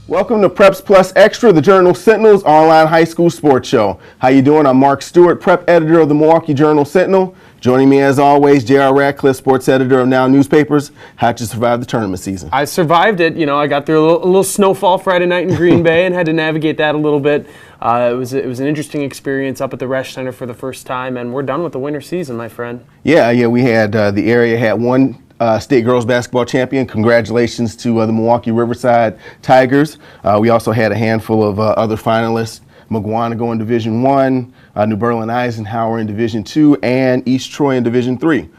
Welcome to Preps Plus Extra, the Journal Sentinel's online high school sports show. How you doing? I'm Mark Stewart, prep editor of the Milwaukee Journal Sentinel. Joining me as always, JR Radcliff, sports editor of Now Newspapers. How'd you survive the tournament season? I survived it. I got through a little snowfall Friday night in Green Bay and had to navigate that a little bit. It was an interesting experience up at the Resch Center for the first time, and we're done with the winter season, my friend. Yeah, we had the area had one state girls basketball champion. Congratulations to the Milwaukee Riverside Tigers. We also had a handful of other finalists: Mukwonago in Division I, New Berlin Eisenhower in Division II, and East Troy in Division III.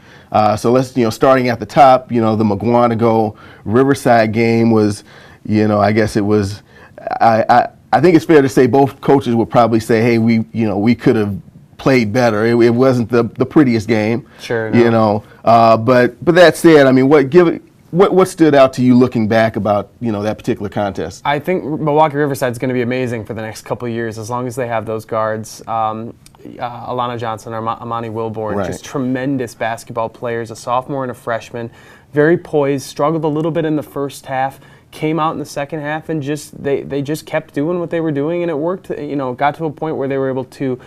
So let's, starting at the top, the Mukwonago Riverside game was, I guess it was, I think it's fair to say both coaches would probably say, hey, we could have played better. It wasn't the prettiest game. Sure. No. But that said, I mean, what stood out to you looking back about that particular contest? I think Milwaukee Riverside is going to be amazing for the next couple of years as long as they have those guards. Alana Johnson, Amani Wilborn, Right. Just tremendous basketball players, a sophomore and a freshman, very poised, struggled a little bit in the first half, came out in the second half, and they just kept doing what they were doing, and it worked. Got to a point where they were able to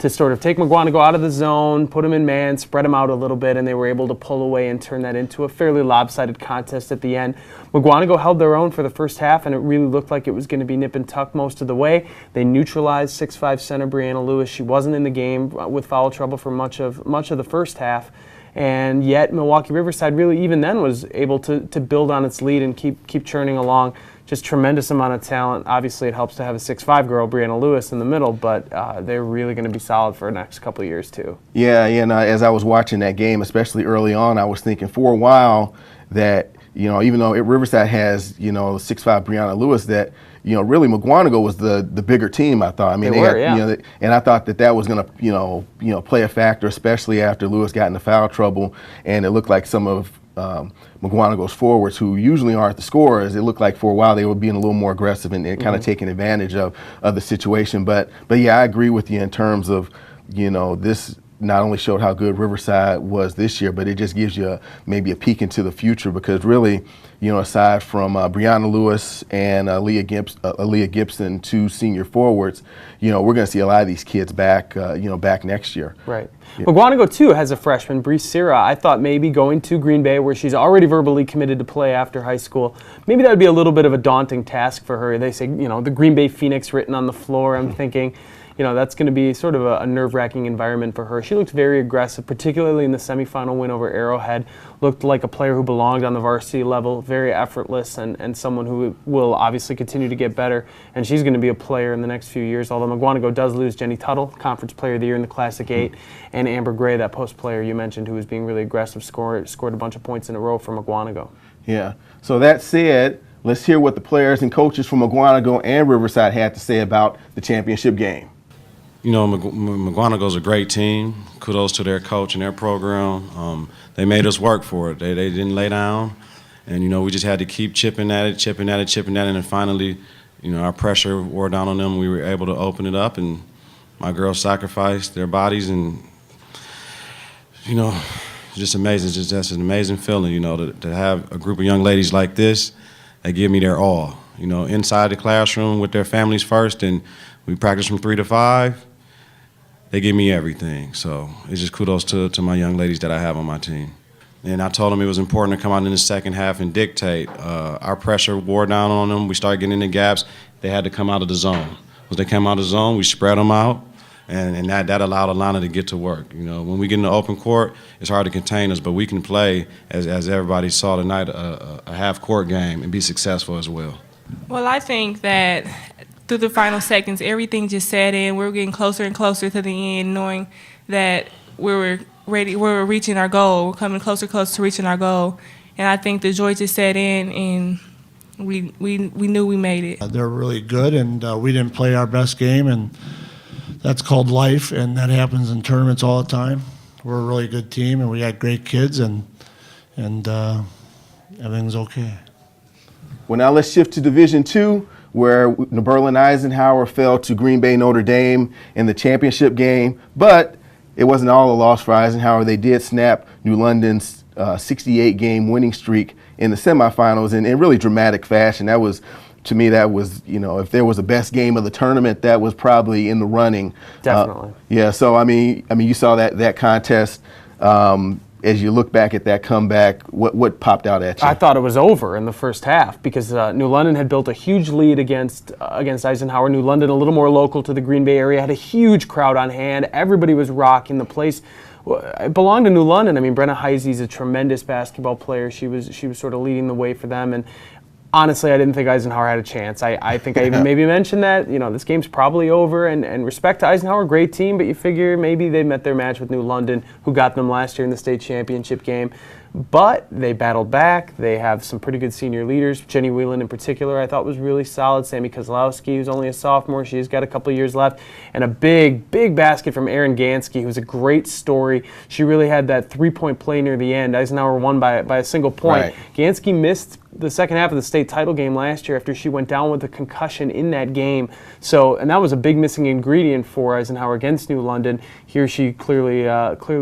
sort of take Mukwonago out of the zone, put him in man, spread him out a little bit, and they were able to pull away and turn that into a fairly lopsided contest at the end. Mukwonago held their own for the first half, and it really looked like it was going to be nip and tuck most of the way. They neutralized 6'5" center Brianna Lewis. She wasn't in the game with foul trouble for much of the first half. And yet Milwaukee Riverside really even then was able to build on its lead and keep churning along. Just tremendous amount of talent. Obviously it helps to have a 6'5" girl, Brianna Lewis, in the middle, but they're really going to be solid for the next couple of years too. Yeah, and as I was watching that game, especially early on, I was thinking for a while that, even though Riverside has, 6'5" Brianna Lewis, that really Mukwonago was the bigger team, I thought. I mean, they were, yeah. And I thought that was going to, play a factor, especially after Lewis got into foul trouble, and it looked like some of Mukwonago's forwards, who usually aren't the scorers, it looked like for a while they were being a little more aggressive and kind of taking advantage of the situation. But yeah, I agree with you in terms of, this not only showed how good Riverside was this year, but it just gives you maybe a peek into the future, because really, aside from Brianna Lewis and Aaliyah Gibson, two senior forwards, we're going to see a lot of these kids back, back next year. Right. Yeah. Mukwonago, too, has a freshman, Bree Sira. I thought maybe going to Green Bay, where she's already verbally committed to play after high school, maybe that would be a little bit of a daunting task for her. They say, the Green Bay Phoenix written on the floor. I'm thinking, that's going to be sort of a nerve-wracking environment for her. She looked very aggressive, particularly in the semifinal win over Arrowhead. Looked like a player who belonged on the varsity level, very effortless, and someone who will obviously continue to get better. And she's going to be a player in the next few years, although Mukwonago does lose Jenny Tuttle, Conference Player of the Year in the Classic 8, and Amber Gray, that post player you mentioned, who was being really aggressive, scored a bunch of points in a row for Mukwonago. Yeah. So that said, let's hear what the players and coaches from Mukwonago and Riverside had to say about the championship game. Mukwonago's a great team. Kudos to their coach and their program. They made us work for it. They didn't lay down. And, we just had to keep chipping at it. And finally, our pressure wore down on them. We were able to open it up, and my girls sacrificed their bodies. And, just amazing. It's just an amazing feeling, to have a group of young ladies like this that give me their all, inside the classroom with their families first. And we practice from 3 to 5. They give me everything. So it's just kudos to my young ladies that I have on my team. And I told them it was important to come out in the second half and dictate. Our pressure wore down on them. We started getting in the gaps. They had to come out of the zone. Once they came out of the zone, we spread them out, and that allowed Alana to get to work. When we get in the open court, it's hard to contain us, but we can play, as everybody saw tonight, a half-court game and be successful as well. Well, I think that through the final seconds, everything just set in. We were getting closer and closer to the end, knowing that we were ready. We were reaching our goal. We're coming closer to reaching our goal. And I think the joy just set in, and we knew we made it. They're really good, and we didn't play our best game, and that's called life, and that happens in tournaments all the time. We're a really good team, and we got great kids, and everything's okay. Well, now let's shift to Division II, where New Berlin Eisenhower fell to Green Bay Notre Dame in the championship game. But it wasn't all a loss for Eisenhower. They did snap New London's 68-game winning streak in the semifinals in really dramatic fashion. That was to me, that was, if there was a best game of the tournament, that was probably in the running. Definitely. Yeah. So I mean, you saw that contest. As you look back at that comeback, what popped out at you? I thought it was over in the first half because New London had built a huge lead against Eisenhower. New London, a little more local to the Green Bay area, had a huge crowd on hand. Everybody was rocking the place. It belonged to New London. I mean, Brenna Heisey's a tremendous basketball player. She was sort of leading the way for them. And honestly, I didn't think Eisenhower had a chance. I think I even maybe mentioned that, this game's probably over. And respect to Eisenhower, great team, but you figure maybe they met their match with New London, who got them last year in the state championship game. But they battled back. They have some pretty good senior leaders. Jenny Whelan in particular I thought was really solid. Sammy Kozlowski, who's only a sophomore, she's got a couple years left. And a big, big basket from Erin Gansky, who's a great story. She really had that three-point play near the end. Eisenhower won by a single point. Right. Gansky missed the second half of the state title game last year after she went down with a concussion in that game. And that was a big missing ingredient for Eisenhower against New London. Here she clearly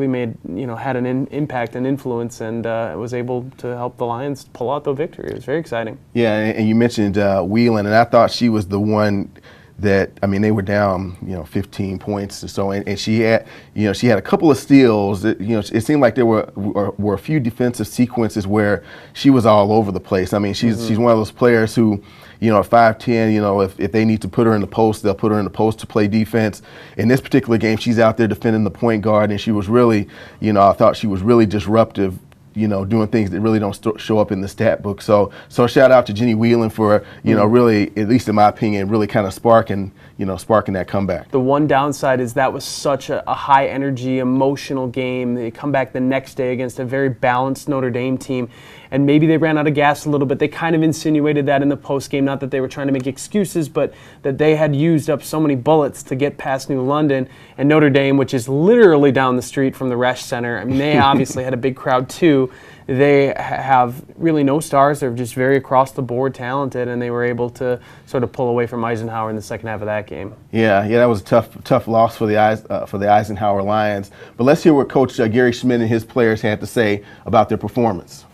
made, had an impact and influence and was able to help the Lions pull out the victory. It was very exciting. Yeah, and you mentioned Whelan, and I thought she was the one that, they were down, 15 points or so, and she had, she had a couple of steals. It seemed like there were a few defensive sequences where she was all over the place. She's one of those players who, at 5'10", if they need to put her in the post, they'll put her in the post to play defense. In this particular game, she's out there defending the point guard, and she was really, I thought she was really disruptive, doing things that really don't show up in the stat book. So shout out to Jenny Whelan for, really, at least in my opinion, really kind of sparking that comeback. The one downside is that was such a high energy, emotional game. They come back the next day against a very balanced Notre Dame team, and maybe they ran out of gas a little bit. They kind of insinuated that in the postgame, not that they were trying to make excuses, but that they had used up so many bullets to get past New London. And Notre Dame, which is literally down the street from the Resch Center, they obviously had a big crowd too. They have really no stars. They're just very across-the-board talented, and they were able to sort of pull away from Eisenhower in the second half of that game. Yeah, that was a tough loss for the Eisenhower Lions. But let's hear what Coach Gary Schmidt and his players had to say about their performance.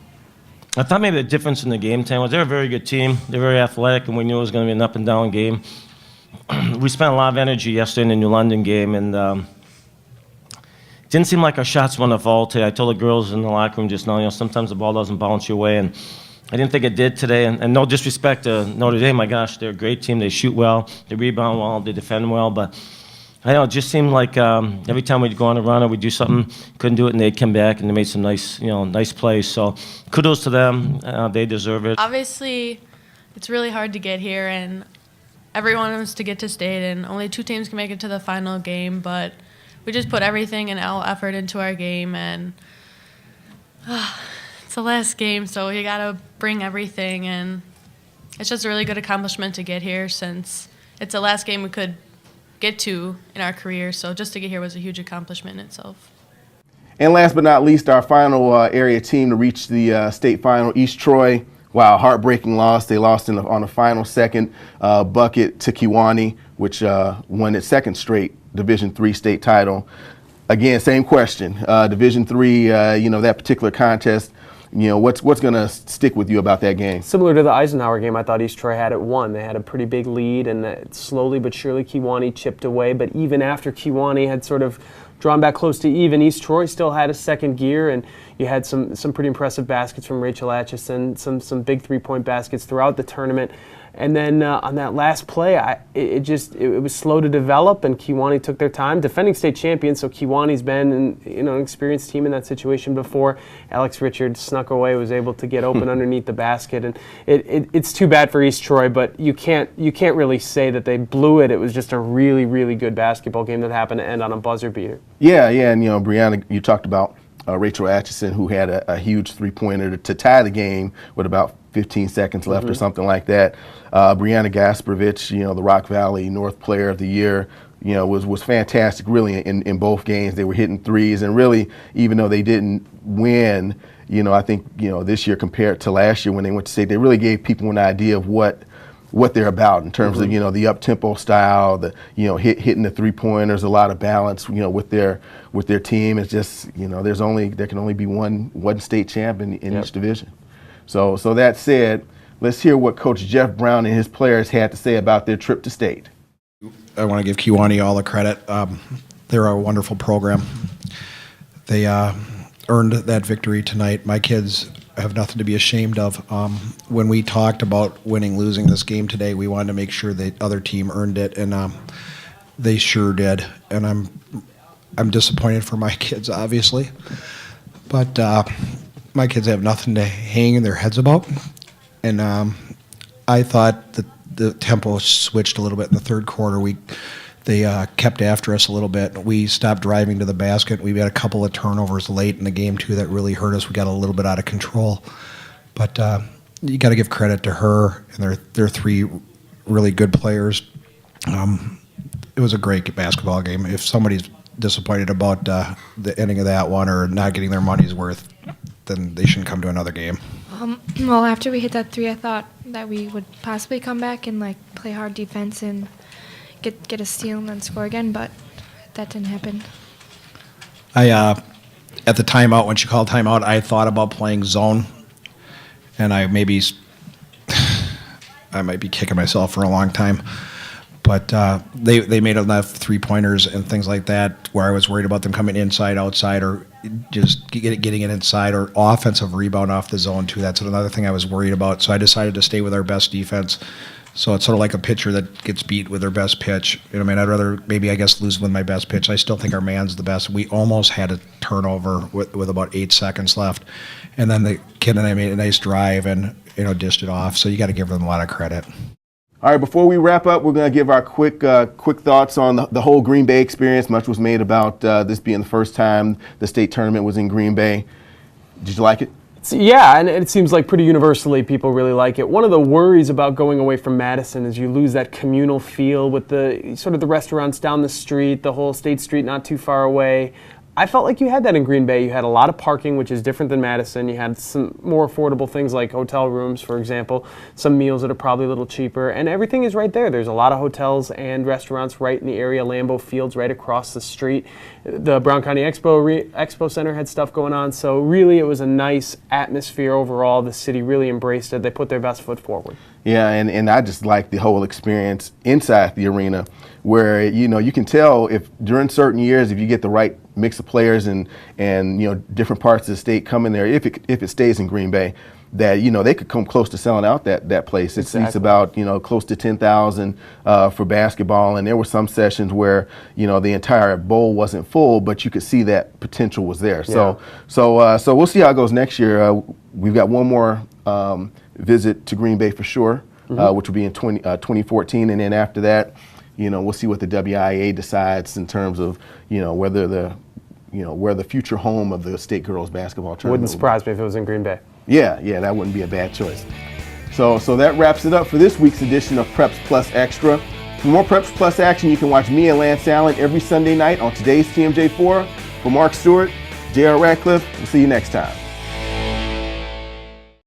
I thought maybe the difference in the game time was they're a very good team. They're very athletic, and we knew it was going to be an up-and-down game. We spent a lot of energy yesterday in the New London game, and didn't seem like our shots went to fall today. I told the girls in the locker room just now, sometimes the ball doesn't bounce your way, and I didn't think it did today. And no disrespect to Notre Dame, my gosh, they're a great team. They shoot well, they rebound well, they defend well, but I know it just seemed like every time we'd go on a run or we'd do something, couldn't do it, and they'd come back and they made some nice plays. So kudos to them. They deserve it. Obviously, it's really hard to get here, and everyone wants to get to state, and only 2 teams can make it to the final game, but we just put everything and all effort into our game, and it's the last game, so you got to bring everything, and it's just a really good accomplishment to get here since it's the last game we could get to in our career, so just to get here was a huge accomplishment in itself. And last but not least, our final area team to reach the state final, East Troy. Wow, heartbreaking loss. They lost on the final second bucket to Kewanee, which won its second straight Division III state title. Again, same question. Division III, that particular contest, what's going to stick with you about that game? Similar to the Eisenhower game, I thought East Troy had it won. They had a pretty big lead, and slowly but surely Kewanee chipped away. But even after Kewanee had sort of drawn back close to even, East Troy still had a second gear, and you had some pretty impressive baskets from Rachel Atchison, some big three-point baskets throughout the tournament. And then on that last play, it was slow to develop, and Kewanee took their time. Defending state champions, so Kewanee's been an experienced team in that situation before. Alex Richards snuck away, was able to get open underneath the basket, and it's too bad for East Troy, but you can't really say that they blew it. It was just a really, really good basketball game that happened to end on a buzzer beater. Yeah, and Brianna, you talked about Rachel Atchison, who had a huge three-pointer to tie the game with about 15 seconds left or something like that. Brianna Gasparovich, the Rock Valley North Player of the Year, was fantastic really in both games. They were hitting threes, and really, even though they didn't win, I think, this year compared to last year when they went to state, they really gave people an idea of what they're about in terms of, the up-tempo style, the, hitting the three-pointers, a lot of balance, with their team. It's just, there can only be one state champ in each division. So that said, Let's hear what Coach Jeff Brown and his players had to say about their trip to state. I want to give Kewanee all the credit. They're a wonderful program. They earned that victory tonight. My kids have nothing to be ashamed of. When we talked about winning, losing this game today, we wanted to make sure the other team earned it, and they sure did. And I'm disappointed for my kids, obviously, but my kids have nothing to hang their heads about. And I thought that the tempo switched a little bit in the third quarter. They kept after us a little bit. We stopped driving to the basket. We had a couple of turnovers late in the game, too, that really hurt us. We got a little bit out of control. But you got to give credit to her and their three really good players. It was a great basketball game. If somebody's disappointed about the ending of that one or not getting their money's worth, then they shouldn't come to another game. Well, after we hit that three, I thought that we would possibly come back and play hard defense and get a steal and then score again, but that didn't happen. At the timeout, when she called timeout, I thought about playing zone, and I might be kicking myself for a long time. But they made enough three-pointers and things like that where I was worried about them coming inside, outside, or just getting it inside, or offensive rebound off the zone, too. That's another thing I was worried about. So I decided to stay with our best defense. So it's sort of like a pitcher that gets beat with their best pitch. I'd rather lose with my best pitch. I still think our man's the best. We almost had a turnover with about 8 seconds left. And then the kid and I made a nice drive and, dished it off. So you got to give them a lot of credit. All right, before we wrap up, we're going to give our quick thoughts on the whole Green Bay experience. Much was made about this being the first time the state tournament was in Green Bay. Did you like it? Yeah, and it seems like pretty universally people really like it. One of the worries about going away from Madison is you lose that communal feel with the sort of the restaurants down the street, the whole State Street not too far away. I felt like you had that in Green Bay. You had a lot of parking, which is different than Madison. You had some more affordable things like hotel rooms, for example, some meals that are probably a little cheaper, and everything is right there. There's a lot of hotels and restaurants right in the area. Lambeau Field's right across the street. The Brown County Expo Center had stuff going on, so really it was a nice atmosphere overall. The city really embraced it. They put their best foot forward. Yeah, and I just like the whole experience inside the arena where, you can tell if during certain years, if you get the right mix of players and different parts of the state come in there, if it stays in Green Bay, that, they could come close to selling out that place. It seats about, close to 10,000 for basketball. And there were some sessions where, the entire bowl wasn't full, but you could see that potential was there. Yeah. So we'll see how it goes next year. We've got one more visit to Green Bay for sure, which will be in 2014. And then after that, we'll see what the WIA decides in terms of, where the future home of the state girls basketball tournament. Wouldn't surprise me if it was in Green Bay. Yeah, that wouldn't be a bad choice. So that wraps it up for this week's edition of Preps Plus Extra. For more Preps Plus action, you can watch me and Lance Allen every Sunday night on today's TMJ4. For Mark Stewart, JR Radcliff, we'll see you next time.